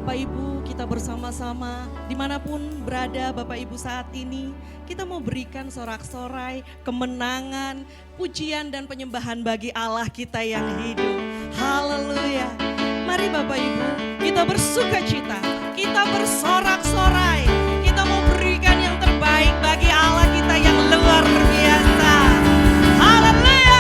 Bapak Ibu, kita bersama-sama dimanapun berada Bapak Ibu saat ini, kita mau berikan sorak-sorai, kemenangan, pujian dan penyembahan bagi Allah kita yang hidup. Haleluya. Mari Bapak Ibu, kita bersuka cita, kita bersorak-sorai, kita mau berikan yang terbaik bagi Allah kita yang luar biasa. Haleluya.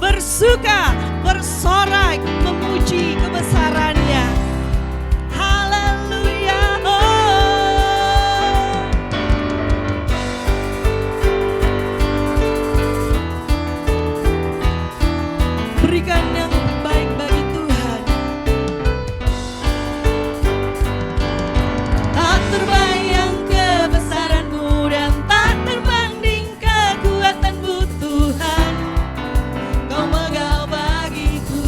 Bersuka, bersorak, memuji kebesarannya. Haleluya. Berikan yang baik bagi Tuhan. Tak terbayang kebesaran-Mu dan tak terbanding kekuatan-Mu Tuhan. Kau megah bagiku.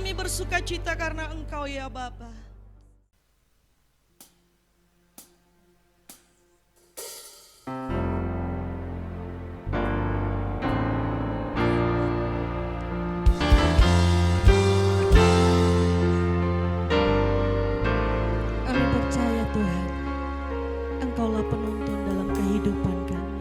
kami bersuka cita karena Engkau ya Bapa. Kami percaya Tuhan, Engkaulah penuntun dalam kehidupan kami.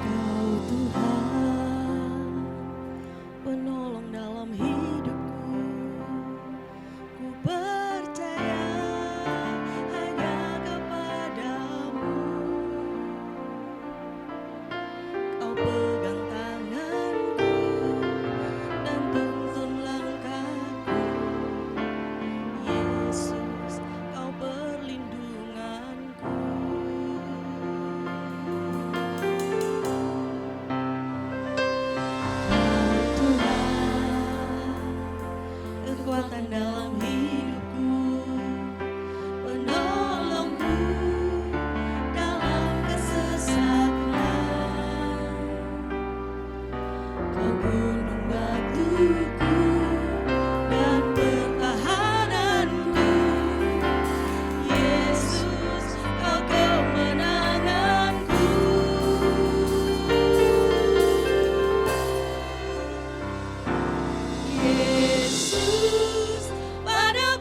Kau Tuhan, penolong dalam hidupku. Ku percaya hanya kepadamu. Kau pegang tanganku dan tuntun langkahku. Yesus, Kau perlindunganku. Kekuatan dalam hidupku, penolongku dalam kesesakan. Kau gunung batuku dan pertahananku. Yesus, Kau kemenanganku. Yesus, pada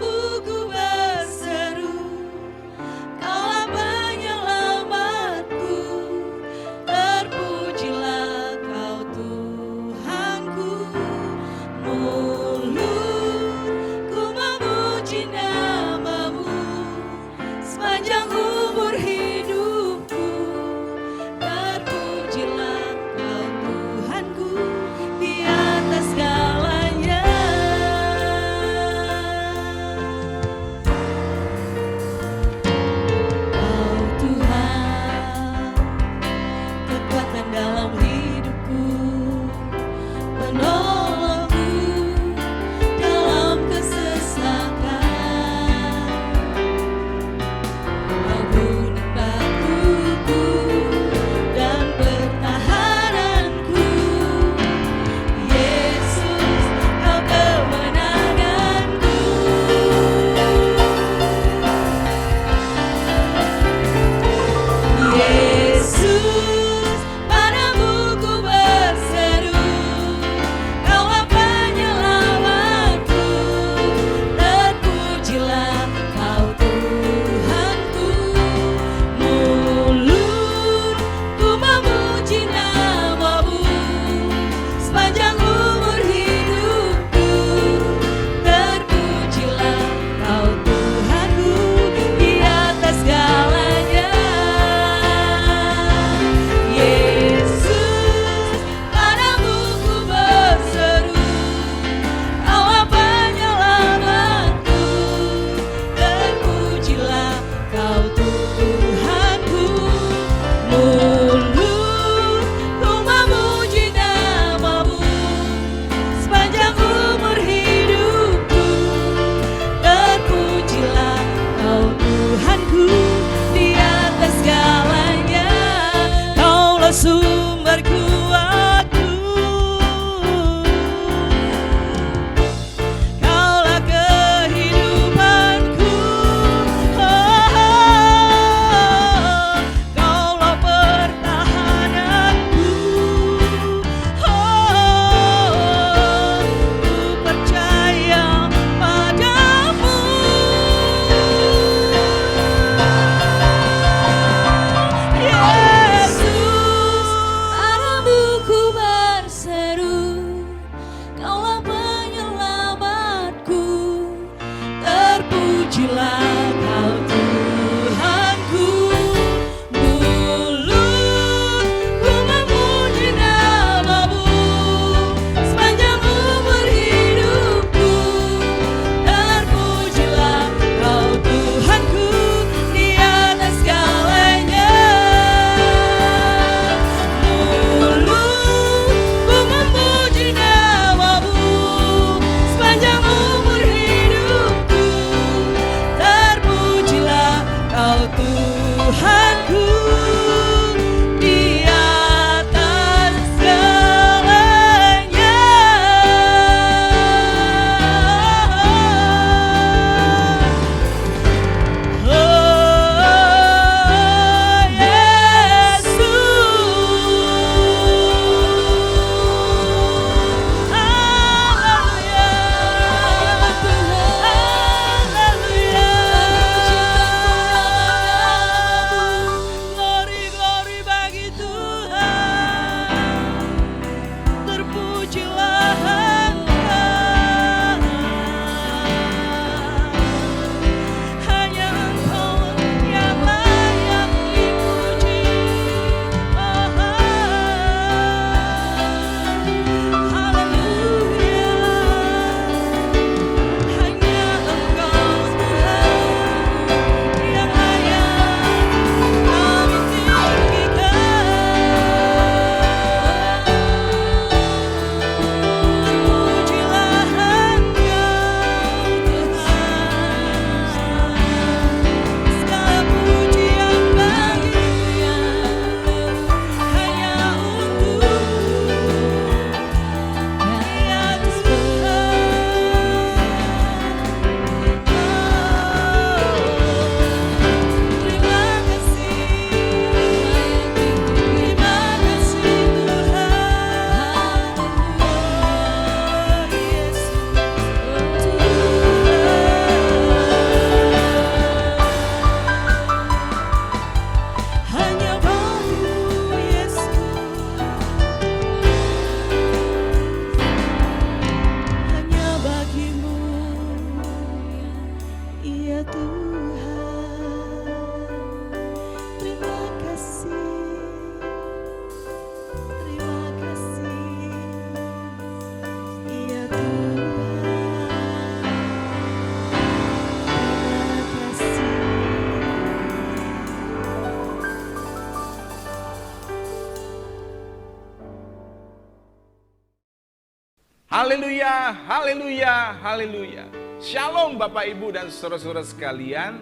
Haleluya, haleluya, haleluya. Shalom Bapak Ibu dan saudara-saudara sekalian.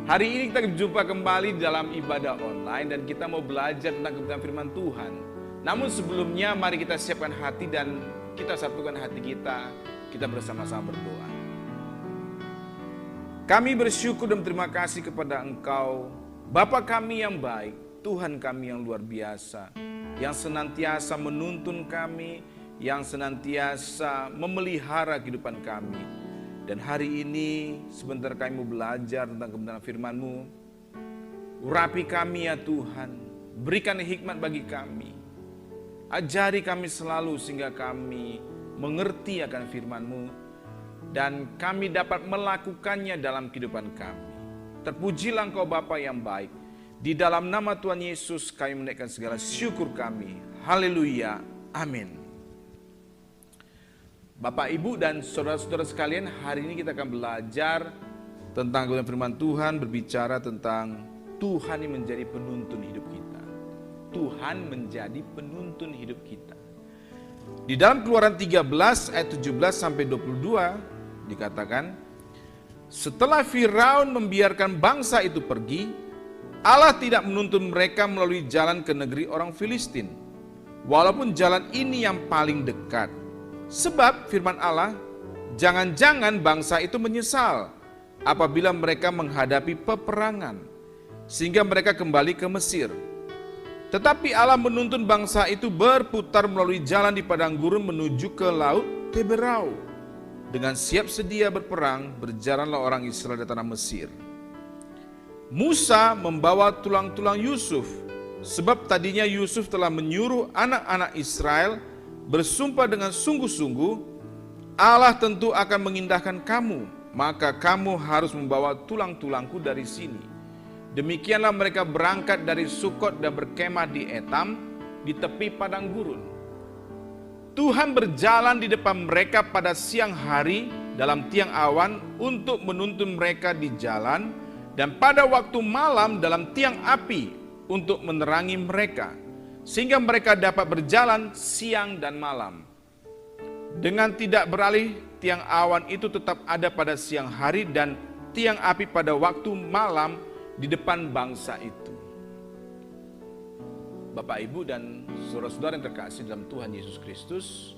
Hari ini kita berjumpa kembali dalam ibadah online dan kita mau belajar tentang kebenaran firman Tuhan. Namun sebelumnya mari kita siapkan hati dan kita satukan hati kita. Kita bersama-sama berdoa. Kami bersyukur dan berterima kasih kepada Engkau, Bapa kami yang baik, Tuhan kami yang luar biasa, yang senantiasa menuntun kami, yang senantiasa memelihara kehidupan kami. Dan hari ini sebentar kami mau belajar tentang kebenaran firman-Mu. Urapi kami ya Tuhan, berikan hikmat bagi kami. Ajari kami selalu sehingga kami mengerti akan firman-Mu dan kami dapat melakukannya dalam kehidupan kami. Terpujilah Engkau Bapa yang baik. Di dalam nama Tuhan Yesus kami menaikkan segala syukur kami. Haleluya. Amin. Bapak, Ibu, dan saudara-saudara sekalian, hari ini kita akan belajar tentang kebenaran firman Tuhan, berbicara tentang Tuhan yang menjadi penuntun hidup kita. Tuhan menjadi penuntun hidup kita. Di dalam Keluaran 13 ayat 17 sampai 22 dikatakan, setelah Firaun membiarkan bangsa itu pergi, Allah tidak menuntun mereka melalui jalan ke negeri orang Filistin, walaupun jalan ini yang paling dekat. Sebab firman Allah, jangan-jangan bangsa itu menyesal apabila mereka menghadapi peperangan, sehingga mereka kembali ke Mesir. Tetapi Allah menuntun bangsa itu berputar melalui jalan di padang gurun menuju ke laut Teberau. Dengan siap sedia berperang, berjalanlah orang Israel di tanah Mesir. Musa membawa tulang-tulang Yusuf, sebab tadinya Yusuf telah menyuruh anak-anak Israel bersumpah dengan sungguh-sungguh, Allah tentu akan mengindahkan kamu, maka kamu harus membawa tulang-tulangku dari sini. Demikianlah mereka berangkat dari Sukot dan berkemah di Etam, di tepi padang gurun. Tuhan berjalan di depan mereka pada siang hari dalam tiang awan untuk menuntun mereka di jalan, dan pada waktu malam dalam tiang api untuk menerangi mereka, sehingga mereka dapat berjalan siang dan malam. Dengan tidak beralih, tiang awan itu tetap ada pada siang hari dan tiang api pada waktu malam di depan bangsa itu. Bapak, Ibu, dan saudara-saudara yang terkasih dalam Tuhan Yesus Kristus,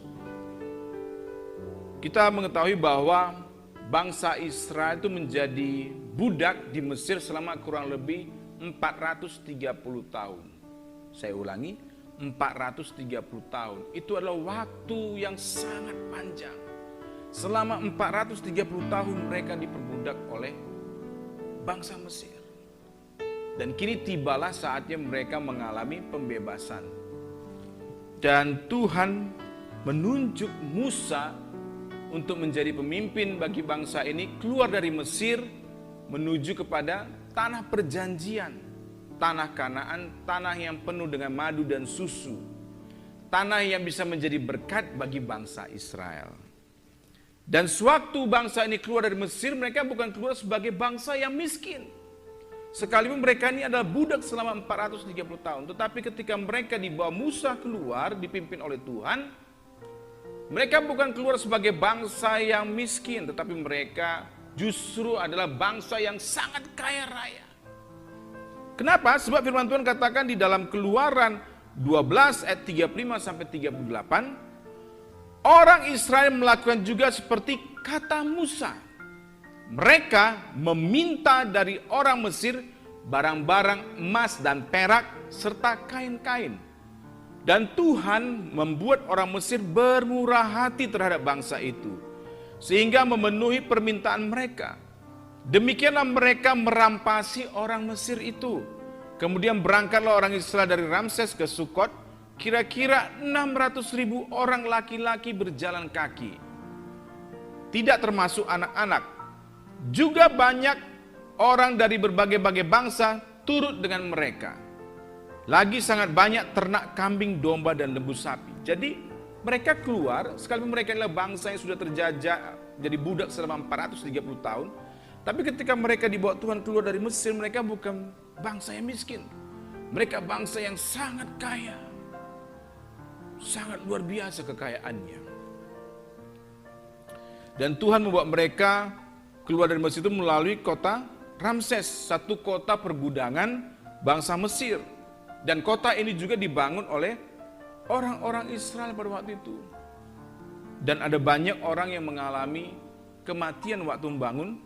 kita mengetahui bahwa bangsa Israel itu menjadi budak di Mesir selama kurang lebih 430 tahun. Saya ulangi, 430 tahun. Itu adalah waktu yang sangat panjang. Selama 430 tahun mereka diperbudak oleh bangsa Mesir. Dan kini tibalah saatnya mereka mengalami pembebasan. Dan Tuhan menunjuk Musa untuk menjadi pemimpin bagi bangsa ini keluar dari Mesir menuju kepada tanah perjanjian. Tanah Kanaan, tanah yang penuh dengan madu dan susu. Tanah yang bisa menjadi berkat bagi bangsa Israel. Dan sewaktu bangsa ini keluar dari Mesir, mereka bukan keluar sebagai bangsa yang miskin. Sekalipun mereka ini adalah budak selama 430 tahun. Tetapi ketika mereka dibawa Musa keluar, dipimpin oleh Tuhan, mereka bukan keluar sebagai bangsa yang miskin. Tetapi mereka justru adalah bangsa yang sangat kaya raya. Kenapa? Sebab firman Tuhan katakan di dalam Keluaran 12 ayat 35 sampai 38, orang Israel melakukan juga seperti kata Musa. Mereka meminta dari orang Mesir barang-barang emas dan perak serta kain-kain. Dan Tuhan membuat orang Mesir bermurah hati terhadap bangsa itu, sehingga memenuhi permintaan mereka. Demikianlah mereka merampasi orang Mesir itu. Kemudian berangkatlah orang Israel dari Ramses ke Sukot. Kira-kira 600.000 orang laki-laki berjalan kaki. Tidak termasuk anak-anak. Juga banyak orang dari berbagai-bagai bangsa turut dengan mereka. Lagi sangat banyak ternak kambing, domba, dan lembu sapi. Jadi mereka keluar, sekalipun mereka adalah bangsa yang sudah terjajah, jadi budak selama 430 tahun. Tapi ketika mereka dibawa Tuhan keluar dari Mesir, mereka bukan bangsa yang miskin. Mereka bangsa yang sangat kaya. Sangat luar biasa kekayaannya. Dan Tuhan membawa mereka keluar dari Mesir itu melalui kota Ramses, satu kota pergudangan bangsa Mesir. Dan kota ini juga dibangun oleh orang-orang Israel pada waktu itu. Dan ada banyak orang yang mengalami kematian waktu membangun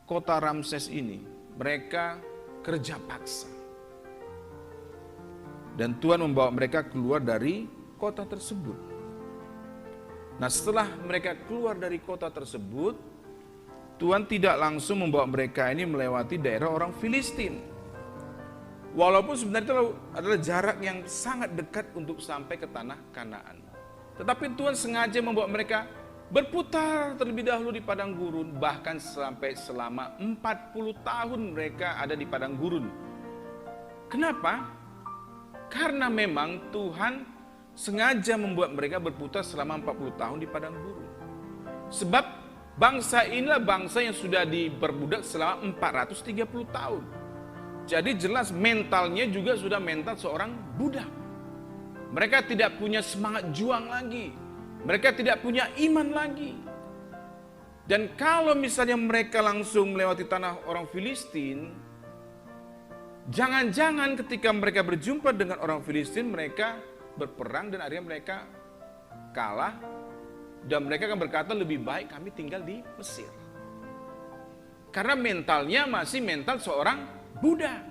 kota Ramses ini. Mereka kerja paksa. Dan Tuhan membawa mereka keluar dari kota tersebut. Nah, setelah mereka keluar dari kota tersebut, Tuhan tidak langsung membawa mereka ini melewati daerah orang Filistin. Walaupun sebenarnya itu adalah jarak yang sangat dekat untuk sampai ke tanah Kanaan. Tetapi Tuhan sengaja membawa mereka berputar terlebih dahulu di padang gurun. Bahkan sampai selama 40 tahun mereka ada di padang gurun. Kenapa? Karena memang Tuhan sengaja membuat mereka berputar selama 40 tahun di padang gurun. Sebab bangsa inilah bangsa yang sudah diperbudak selama 430 tahun. Jadi jelas mentalnya juga sudah mental seorang budak. Mereka tidak punya semangat juang lagi. Mereka tidak punya iman lagi. Dan kalau misalnya mereka langsung melewati tanah orang Filistin, jangan-jangan ketika mereka berjumpa dengan orang Filistin, mereka berperang dan akhirnya mereka kalah. Dan mereka akan berkata, lebih baik kami tinggal di Mesir. Karena mentalnya masih mental seorang budak.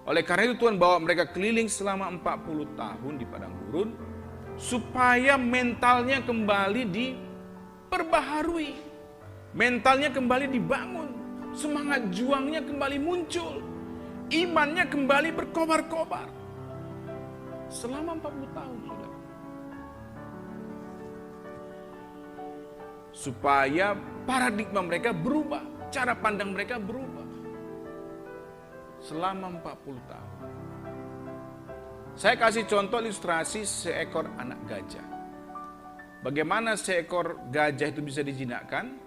Oleh karena itu Tuhan bawa mereka keliling selama 40 tahun di padang gurun, supaya mentalnya kembali diperbaharui. Mentalnya kembali dibangun. Semangat juangnya kembali muncul. Imannya kembali berkobar-kobar. Selama 40 tahun, saudara. Supaya paradigma mereka berubah. Cara pandang mereka berubah. Selama 40 tahun. Saya kasih contoh ilustrasi seekor anak gajah. Bagaimana seekor gajah itu bisa dijinakkan?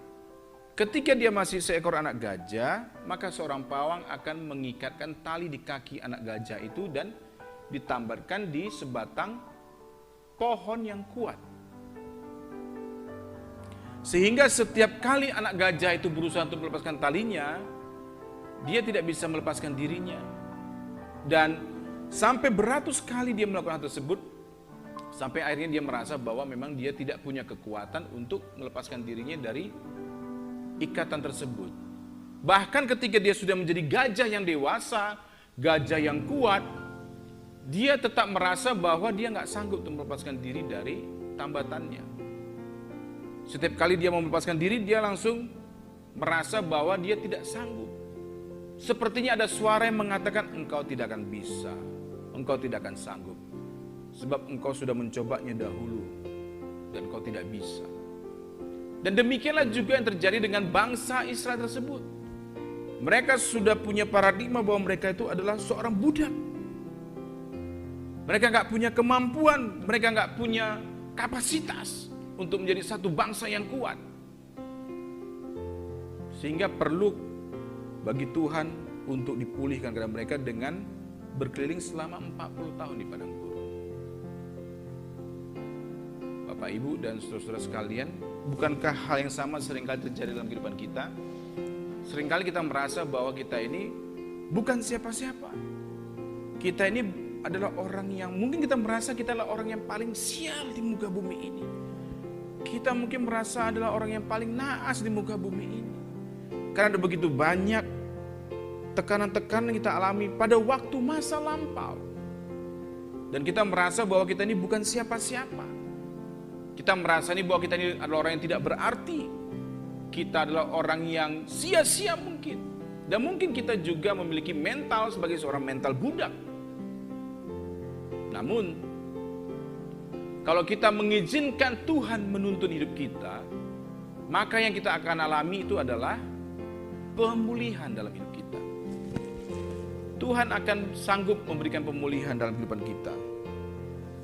Ketika dia masih seekor anak gajah, maka seorang pawang akan mengikatkan tali di kaki anak gajah itu dan ditambatkan di sebatang pohon yang kuat. Sehingga setiap kali anak gajah itu berusaha untuk melepaskan talinya, dia tidak bisa melepaskan dirinya. Dan sampai beratus kali dia melakukan hal tersebut, sampai akhirnya dia merasa bahwa memang dia tidak punya kekuatan untuk melepaskan dirinya dari ikatan tersebut. Bahkan ketika dia sudah menjadi gajah yang dewasa, gajah yang kuat, dia tetap merasa bahwa dia nggak sanggup untuk melepaskan diri dari tambatannya. Setiap kali dia mau melepaskan diri, dia langsung merasa bahwa dia tidak sanggup. Sepertinya ada suara yang mengatakan, engkau tidak akan bisa, engkau tidak akan sanggup. Sebab engkau sudah mencobanya dahulu, dan engkau tidak bisa. Dan demikianlah juga yang terjadi dengan bangsa Israel tersebut. Mereka sudah punya paradigma bahwa mereka itu adalah seorang budak. Mereka nggak punya kemampuan, mereka nggak punya kapasitas untuk menjadi satu bangsa yang kuat. Sehingga perlu bagi Tuhan untuk dipulihkan kepada mereka dengan berkeliling selama 40 tahun di padang gurun. Bapak, Ibu, dan saudara-saudara sekalian, bukankah hal yang sama seringkali terjadi dalam kehidupan kita? Seringkali kita merasa bahwa kita ini bukan siapa-siapa. Kita ini adalah orang yang, mungkin kita merasa kita adalah orang yang paling sial di muka bumi ini. Kita mungkin merasa adalah orang yang paling naas di muka bumi ini. Karena ada begitu banyak tekanan-tekanan yang kita alami pada waktu masa lampau. Dan kita merasa bahwa kita ini bukan siapa-siapa. Kita merasa ini bahwa kita ini adalah orang yang tidak berarti. Kita adalah orang yang sia-sia mungkin. Dan mungkin kita juga memiliki mental sebagai seorang mental budak. Namun, kalau kita mengizinkan Tuhan menuntun hidup kita, maka yang kita akan alami itu adalah pemulihan dalam hidup kita. Tuhan akan sanggup memberikan pemulihan dalam kehidupan kita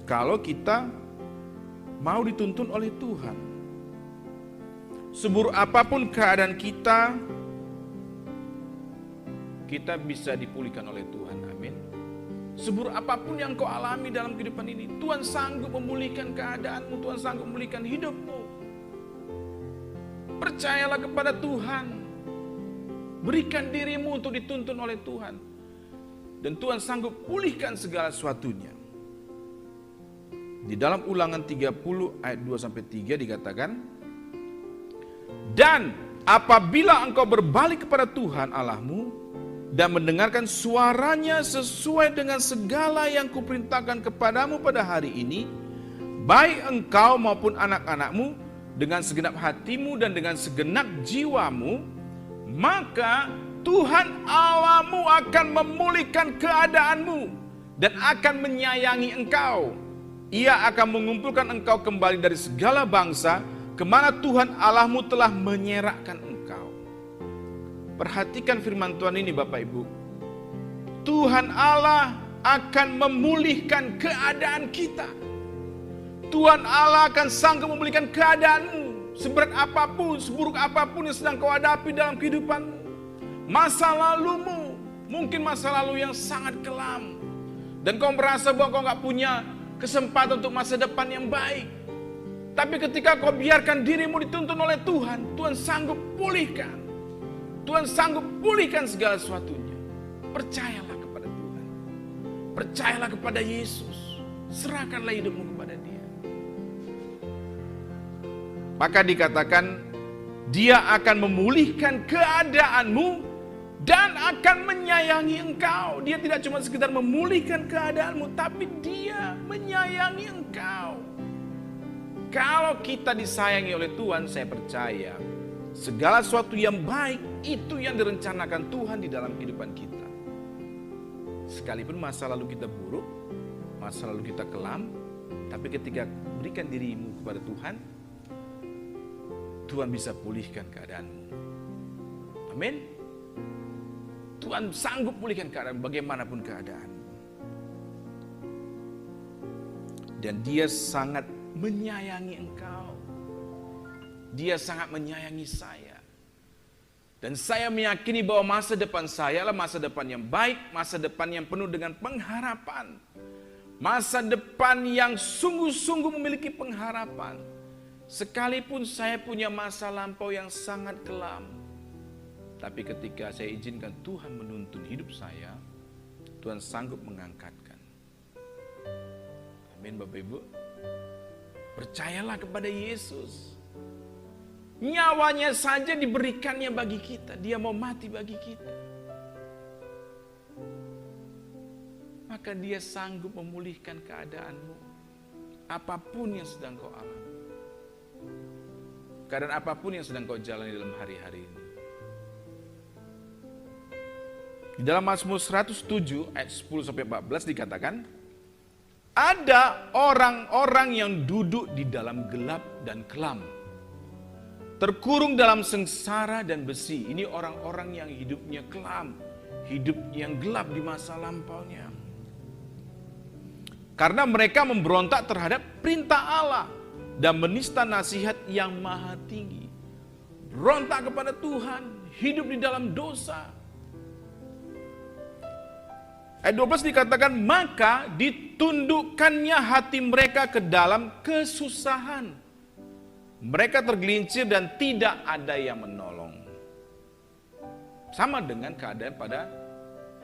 kalau kita mau dituntun oleh Tuhan. Seburuk apapun keadaan kita bisa dipulihkan oleh Tuhan. Amin. Seburuk apapun yang kau alami dalam kehidupan ini, Tuhan sanggup memulihkan keadaanmu, Tuhan sanggup memulihkan hidupmu. Percayalah kepada Tuhan. Berikan dirimu untuk dituntun oleh Tuhan. Dan Tuhan sanggup pulihkan segala sesuatunya. Di dalam Ulangan 30 ayat 2-3 dikatakan, dan apabila engkau berbalik kepada Tuhan Allahmu dan mendengarkan suaranya sesuai dengan segala yang kuperintahkan kepadamu pada hari ini, baik engkau maupun anak-anakmu dengan segenap hatimu dan dengan segenap jiwamu, maka Tuhan Allahmu akan memulihkan keadaanmu dan akan menyayangi engkau. Ia akan mengumpulkan engkau kembali dari segala bangsa kemana Tuhan Allahmu telah menyerahkan engkau. Perhatikan firman Tuhan ini Bapak Ibu. Tuhan Allah akan memulihkan keadaan kita. Tuhan Allah akan sanggup memulihkan keadaanmu. Seberat apapun, seburuk apapun yang sedang kau hadapi dalam kehidupanmu. Masa lalumu, mungkin masa lalu yang sangat kelam. Dan kau merasa bahwa kau gak punya kesempatan untuk masa depan yang baik. Tapi ketika kau biarkan dirimu dituntun oleh Tuhan, Tuhan sanggup pulihkan. Tuhan sanggup pulihkan segala sesuatunya. Percayalah kepada Tuhan. Percayalah kepada Yesus. Serahkanlah hidupmu kepada Dia. Maka dikatakan, Dia akan memulihkan keadaanmu dan akan menyayangi engkau. Dia tidak cuma sekedar memulihkan keadaanmu, tapi Dia menyayangi engkau. Kalau kita disayangi oleh Tuhan, saya percaya segala sesuatu yang baik itu yang direncanakan Tuhan di dalam kehidupan kita. Sekalipun masa lalu kita buruk, masa lalu kita kelam, tapi ketika berikan dirimu kepada Tuhan, Tuhan bisa pulihkan keadaanmu. Amin. Tuhan sanggup pulihkan keadaan bagaimanapun keadaan. Dan Dia sangat menyayangi engkau. Dia sangat menyayangi saya. Dan saya meyakini bahwa masa depan saya adalah masa depan yang baik, masa depan yang penuh dengan pengharapan. Masa depan yang sungguh-sungguh memiliki pengharapan. Sekalipun saya punya masa lampau yang sangat kelam, tapi ketika saya izinkan Tuhan menuntun hidup saya, Tuhan sanggup mengangkatkan. Amin Bapak Ibu. Percayalah kepada Yesus. Nyawanya saja diberikannya bagi kita. Dia mau mati bagi kita. Maka Dia sanggup memulihkan keadaanmu. Apapun yang sedang kau alami. Keadaan apapun yang sedang kau jalani dalam hari-hari ini. Di dalam Mazmur 107 ayat 10-14 dikatakan, ada orang-orang yang duduk di dalam gelap dan kelam, terkurung dalam sengsara dan besi. Ini orang-orang yang hidupnya kelam, hidup yang gelap di masa lampaunya. Karena mereka memberontak terhadap perintah Allah dan menista nasihat yang maha tinggi. Berontak kepada Tuhan, hidup di dalam dosa. Ayat 12 dikatakan, maka ditundukkannya hati mereka ke dalam kesusahan. Mereka tergelincir dan tidak ada yang menolong. Sama dengan keadaan pada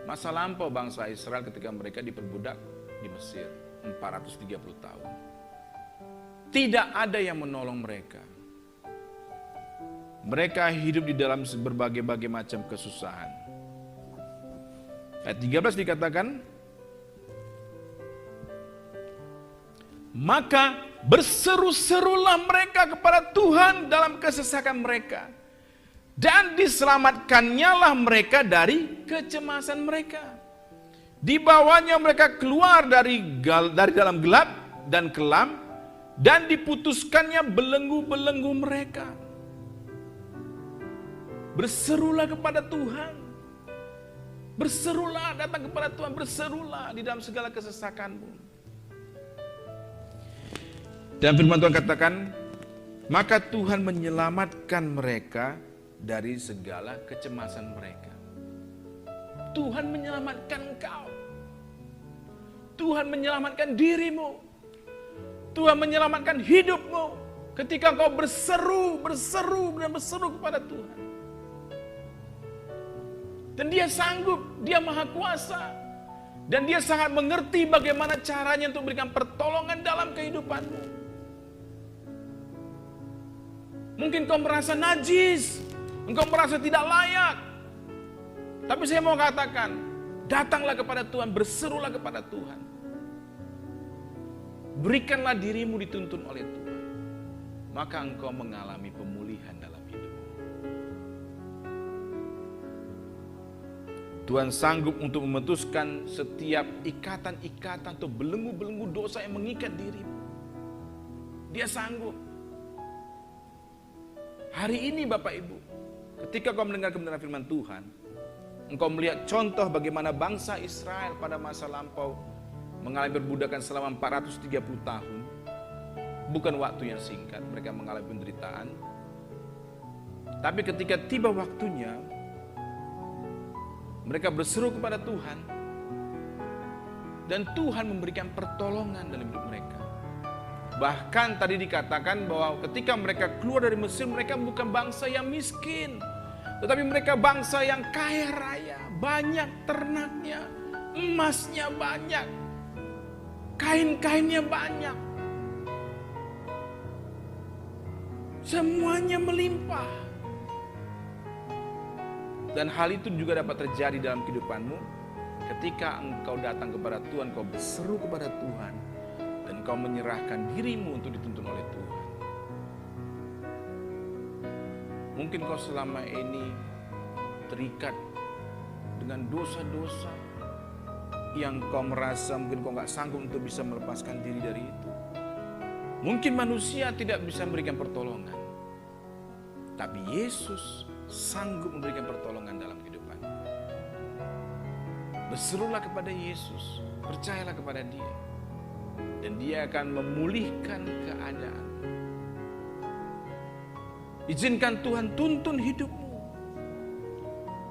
masa lampau bangsa Israel ketika mereka diperbudak di Mesir 430 tahun. Tidak ada yang menolong mereka. Mereka hidup di dalam berbagai-bagai macam kesusahan. Ayat 13 dikatakan, maka berseru-serulah mereka kepada Tuhan dalam kesesakan mereka, dan diselamatkannya lah mereka dari kecemasan mereka. Dibawanya mereka keluar dari dalam gelap dan kelam, dan diputuskannya belenggu-belenggu mereka. Berserulah kepada Tuhan. Berserulah, datang kepada Tuhan, berserulah di dalam segala kesesakanmu. Dan firman Tuhan katakan, maka Tuhan menyelamatkan mereka dari segala kecemasan mereka. Tuhan menyelamatkan engkau. Tuhan menyelamatkan dirimu. Tuhan menyelamatkan hidupmu. Ketika engkau berseru kepada Tuhan. Dan Dia sanggup, Dia maha kuasa. Dan Dia sangat mengerti bagaimana caranya untuk memberikan pertolongan dalam kehidupanmu. Mungkin kau merasa najis, engkau merasa tidak layak. Tapi saya mau katakan, datanglah kepada Tuhan, berserulah kepada Tuhan. Berikanlah dirimu dituntun oleh Tuhan. Maka engkau mengalami pemulihan dalam hidupmu. Tuhan sanggup untuk memutuskan setiap ikatan-ikatan atau belenggu-belenggu dosa yang mengikat dirimu. Dia sanggup. Hari ini Bapak Ibu, ketika kau mendengar kebenaran firman Tuhan, engkau melihat contoh bagaimana bangsa Israel pada masa lampau mengalami perbudakan selama 430 tahun. Bukan waktu yang singkat, mereka mengalami penderitaan. Tapi ketika tiba waktunya, mereka berseru kepada Tuhan, dan Tuhan memberikan pertolongan dalam hidup mereka. Bahkan tadi dikatakan bahwa ketika mereka keluar dari Mesir, mereka bukan bangsa yang miskin, tetapi mereka bangsa yang kaya raya, banyak ternaknya, emasnya banyak, kain-kainnya banyak. Semuanya melimpah. Dan hal itu juga dapat terjadi dalam kehidupanmu ketika engkau datang kepada Tuhan, kau berseru kepada Tuhan, dan kau menyerahkan dirimu untuk dituntun oleh Tuhan. Mungkin kau selama ini terikat dengan dosa-dosa yang kau merasa mungkin kau gak sanggup untuk bisa melepaskan diri dari itu. Mungkin manusia tidak bisa memberikan pertolongan, tapi Yesus sanggup memberikan pertolongan dalam kehidupan. Berserulah kepada Yesus, percayalah kepada Dia, dan Dia akan memulihkan keadaan. Izinkan Tuhan tuntun hidupmu.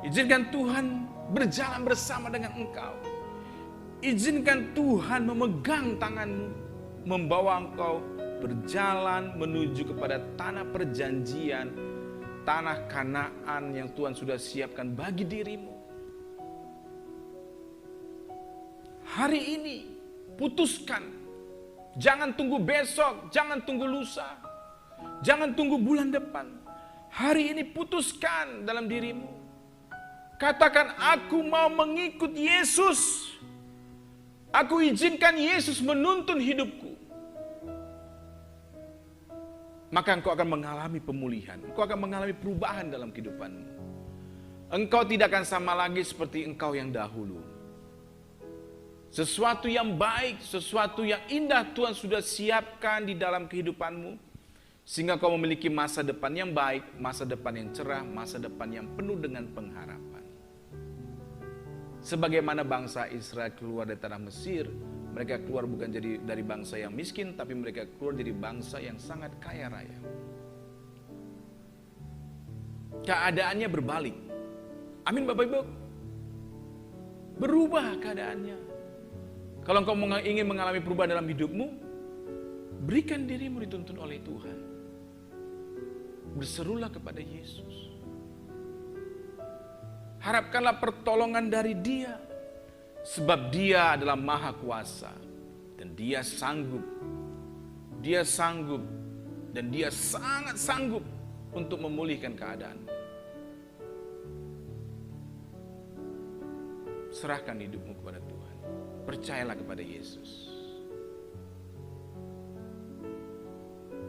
Izinkan Tuhan berjalan bersama dengan engkau. Izinkan Tuhan memegang tanganmu, membawa engkau berjalan menuju kepada tanah perjanjian, tanah Kanaan yang Tuhan sudah siapkan bagi dirimu. Hari ini putuskan. Jangan tunggu besok, jangan tunggu lusa, jangan tunggu bulan depan. Hari ini putuskan dalam dirimu. Katakan, aku mau mengikut Yesus. Aku izinkan Yesus menuntun hidupku. Maka engkau akan mengalami pemulihan. Engkau akan mengalami perubahan dalam kehidupanmu. Engkau tidak akan sama lagi seperti engkau yang dahulu. Sesuatu yang baik, sesuatu yang indah Tuhan sudah siapkan di dalam kehidupanmu. Sehingga kau memiliki masa depan yang baik, masa depan yang cerah, masa depan yang penuh dengan pengharapan. Sebagaimana bangsa Israel keluar dari tanah Mesir, mereka keluar bukan jadi dari bangsa yang miskin, tapi mereka keluar jadi bangsa yang sangat kaya raya. Keadaannya berbalik. Amin Bapak Ibu. Berubah keadaannya. Kalau engkau ingin mengalami perubahan dalam hidupmu, berikan dirimu dituntun oleh Tuhan. Berserulah kepada Yesus. Harapkanlah pertolongan dari Dia. Sebab Dia adalah maha kuasa. Dan Dia sanggup. Dia sanggup. Dan Dia sangat sanggup untuk memulihkan keadaan. Serahkan hidupmu kepada Tuhan. Percayalah kepada Yesus.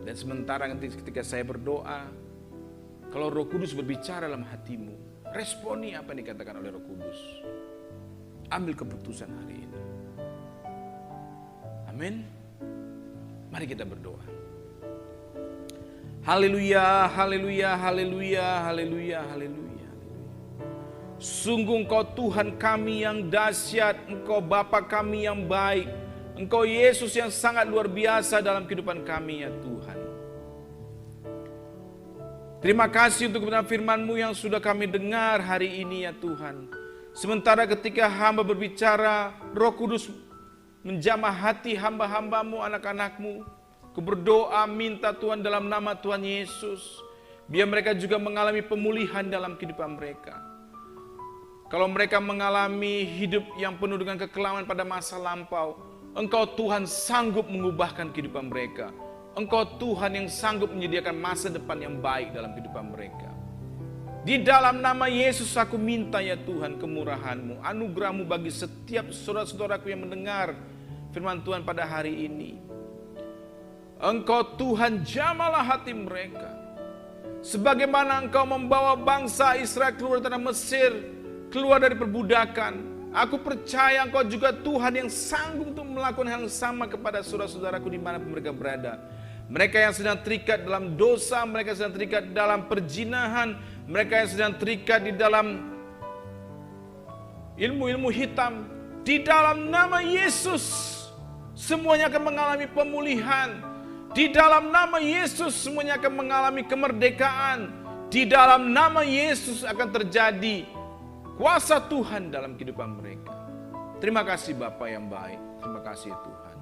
Dan sementara nanti ketika saya berdoa, kalau Roh Kudus berbicara dalam hatimu, responi apa yang dikatakan oleh Roh Kudus. Ambil keputusan hari ini. Amin. Mari kita berdoa. Haleluya, haleluya, haleluya, haleluya, haleluya. Sungguh Engkau Tuhan kami yang dahsyat, Engkau Bapa kami yang baik, Engkau Yesus yang sangat luar biasa dalam kehidupan kami ya Tuhan. Terima kasih untuk kebenaran firman-Mu yang sudah kami dengar hari ini ya Tuhan. Sementara ketika hamba berbicara, Roh Kudus menjamah hati hamba-hamba-Mu, anak-anak-Mu. Ku berdoa minta Tuhan dalam nama Tuhan Yesus, biar mereka juga mengalami pemulihan dalam kehidupan mereka. Kalau mereka mengalami hidup yang penuh dengan kekelaman pada masa lampau, Engkau Tuhan sanggup mengubahkan kehidupan mereka. Engkau Tuhan yang sanggup menyediakan masa depan yang baik dalam kehidupan mereka. Di dalam nama Yesus aku minta ya Tuhan kemurahan-Mu, anugerah-Mu bagi setiap saudara-saudaraku yang mendengar firman Tuhan pada hari ini. Engkau Tuhan jamalah hati mereka. Sebagaimana Engkau membawa bangsa Israel keluar dari tanah Mesir, keluar dari perbudakan, aku percaya Engkau juga Tuhan yang sanggup untuk melakukan hal yang sama kepada saudara-saudaraku dimanapun mereka berada. Mereka yang sedang terikat dalam dosa, mereka yang sedang terikat dalam perjinahan, mereka yang sedang terikat di dalam ilmu-ilmu hitam, di dalam nama Yesus semuanya akan mengalami pemulihan. Di dalam nama Yesus semuanya akan mengalami kemerdekaan. Di dalam nama Yesus akan terjadi kuasa Tuhan dalam kehidupan mereka. Terima kasih Bapa yang baik. Terima kasih Tuhan.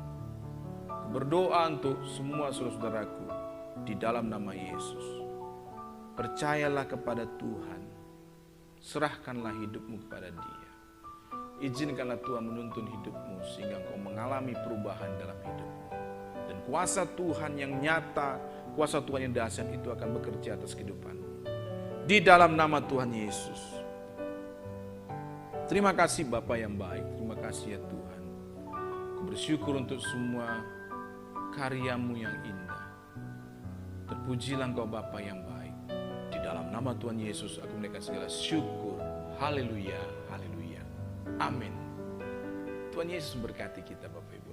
Berdoa untuk semua saudara-saudaraku di dalam nama Yesus. Percayalah kepada Tuhan. Serahkanlah hidupmu kepada Dia. Izinkanlah Tuhan menuntun hidupmu sehingga engkau mengalami perubahan dalam hidupmu. Dan kuasa Tuhan yang nyata, kuasa Tuhan yang dahsyat itu akan bekerja atas kehidupanmu. Di dalam nama Tuhan Yesus. Terima kasih Bapa yang baik. Terima kasih ya Tuhan. Aku bersyukur untuk semua karya-Mu yang indah. Terpujilah Engkau Bapa yang baik. Di dalam nama Tuhan Yesus aku menaikkan segala syukur. Haleluya, haleluya. Amin. Tuhan Yesus berkati kita Bapak Ibu.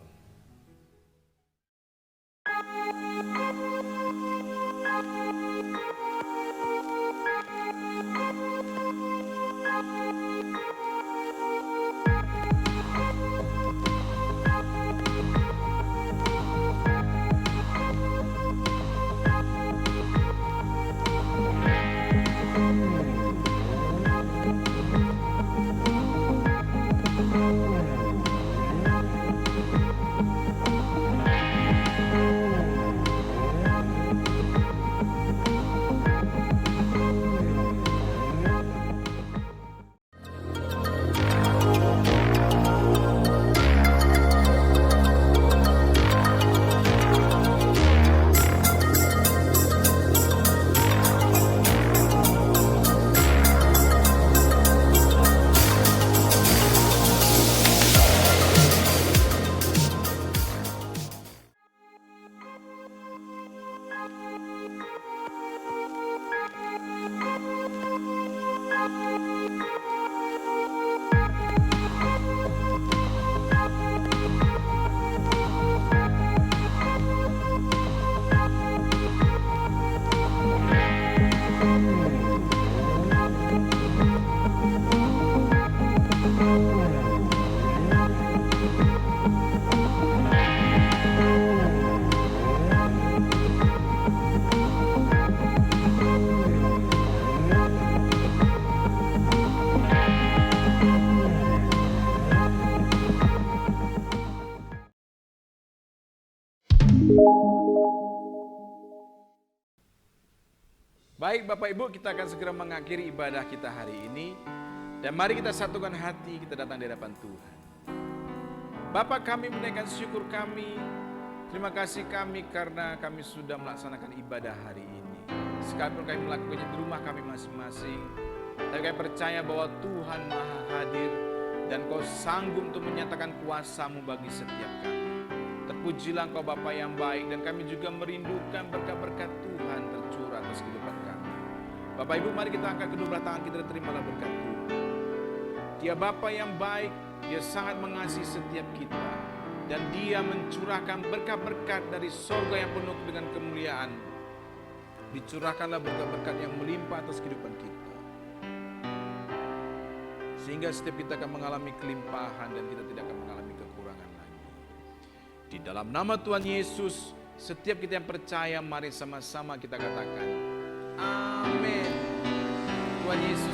Baik Bapak Ibu, kita akan segera mengakhiri ibadah kita hari ini. Dan mari kita satukan hati, kita datang di hadapan Tuhan. Bapa, kami menaikkan syukur kami. Terima kasih kami karena kami sudah melaksanakan ibadah hari ini. Sekalipun kami melakukannya di rumah kami masing-masing, tapi kami percaya bahwa Tuhan Maha Hadir dan Kau sanggup untuk menyatakan kuasa-Mu bagi setiap kami. Terpujilah Engkau Bapa yang baik, dan kami juga merindukan berkat-berkat Tuhan tercurah atas kehidupan kami. Bapak Ibu, mari kita angkat kedua belah tangan kita dan terimalah berkat Tuhan. Dia Bapa yang baik, Dia sangat mengasihi setiap kita, dan Dia mencurahkan berkat-berkat dari sorga yang penuh dengan kemuliaan. Dicurahkanlah berkat-berkat yang melimpah atas kehidupan kita. Sehingga setiap kita akan mengalami kelimpahan dan kita tidak akan mengalami kekurangan lagi. Di dalam nama Tuhan Yesus, setiap kita yang percaya, mari sama-sama kita katakan, amin. Tuhan Yesus